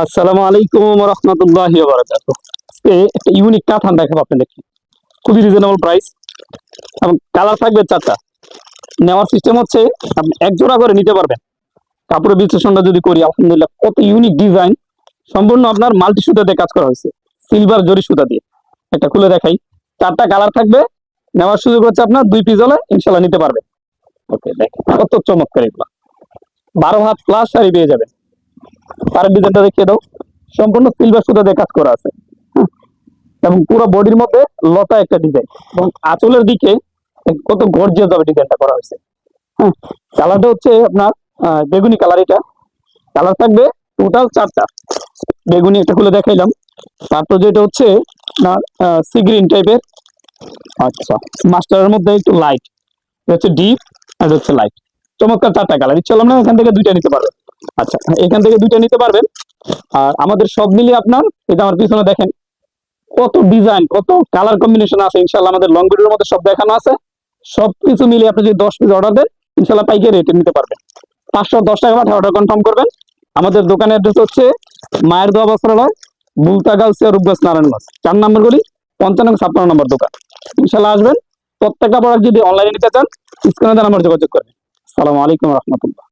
আসসালামু আলাইকুম রহমতুল্লাহি ওয়া বারাকাতুহু। একটা ইউনিক কাঁথান দেখাবো আপনাদেরকে, খুবই রিজনেবল প্রাইস এবং কালার থাকবে চারটা। নেওয়ার সিস্টেম হচ্ছে আপনি এক জোড়া করে নিতে পারবেন। কাপড়ের বিশ্লেষণটা যদি করি, আলহামদুলিল্লাহ কত ইউনিক ডিজাইন, সম্পূর্ণ আপনার মাল্টি সুতাতে কাজ করা হয়েছে, সিলভার জরি সুতা দিয়ে। একটা খুলে দেখাই, চারটা কালার থাকবে। নেওয়ার সুযোগ হচ্ছে আপনার 2 পিস হলে ইনশাল্লাহ নিতে পারবেন। ওকে, দেখেন কত চমৎকার এগুলো, 12 হাত প্লাস শাড়ি পেয়ে যাবেন। তার ডিজাইনটা দেখিয়ে দাও, সম্পূর্ণ সিলভার সুতা দিয়ে কাজ করা আছে। হ্যাঁ, এবং পুরো বডির মধ্যে লতা একটা ডিজাইন, এবং আঁচলের দিকে কত গর্জিয়াস ভাবে ডিজাইনটা করা হয়েছে। হ্যাঁ, কালারটা হচ্ছে আপনার বেগুনি কালার। এটা কালার থাকবে টোটাল চারটা। বেগুনি একটা খুলে দেখাইলাম, তারপর যেটা হচ্ছে আপনার সি গ্রিন টাইপের, আচ্ছা মাস্টারের মধ্যে একটু লাইট, হচ্ছে ডিপ আর হচ্ছে লাইট। চমৎকার চারটা কালার। ইচ্ছে না এখান থেকে দুইটা নিতে পারবেন। আচ্ছা, এখান থেকে দুইটা নিতে পারবেন। আর আমাদের সব মিলিয়ে আপনার, এটা আমার পিছনে দেখেন কত ডিজাইন, কত কালার কম্বিনেশন আছে। ইনশাল্লাহ আমাদের লং ভিডিওর মধ্যে সব দেখানো আছে। সবকিছু মিলিয়ে আপনি যদি 10 পিস অর্ডার দেন, ইনশাল্লাহ পাইকারি রেটে নিতে পারবেন। 510 টাকা পাঠিয়ে অর্ডার কনফার্ম করবেন। আমাদের দোকানের অ্যাড্রেস হচ্ছে মায়ের দোয়া বস্ত্রালয়, বুলতা গাউসিয়া, রূপগঞ্জ, নারায়ণগঞ্জ, 4 নম্বর গলি, 55-56 নম্বর দোকান। ইনশাল্লাহ আসবেন। প্রত্যেকটা প্রোডাক্ট যদি অনলাইনে নিতে চান, স্ক্রিনে দেওয়া নাম্বার যোগাযোগ করবেন। আসসালামু আলাইকুম রহমতুল্লাহ।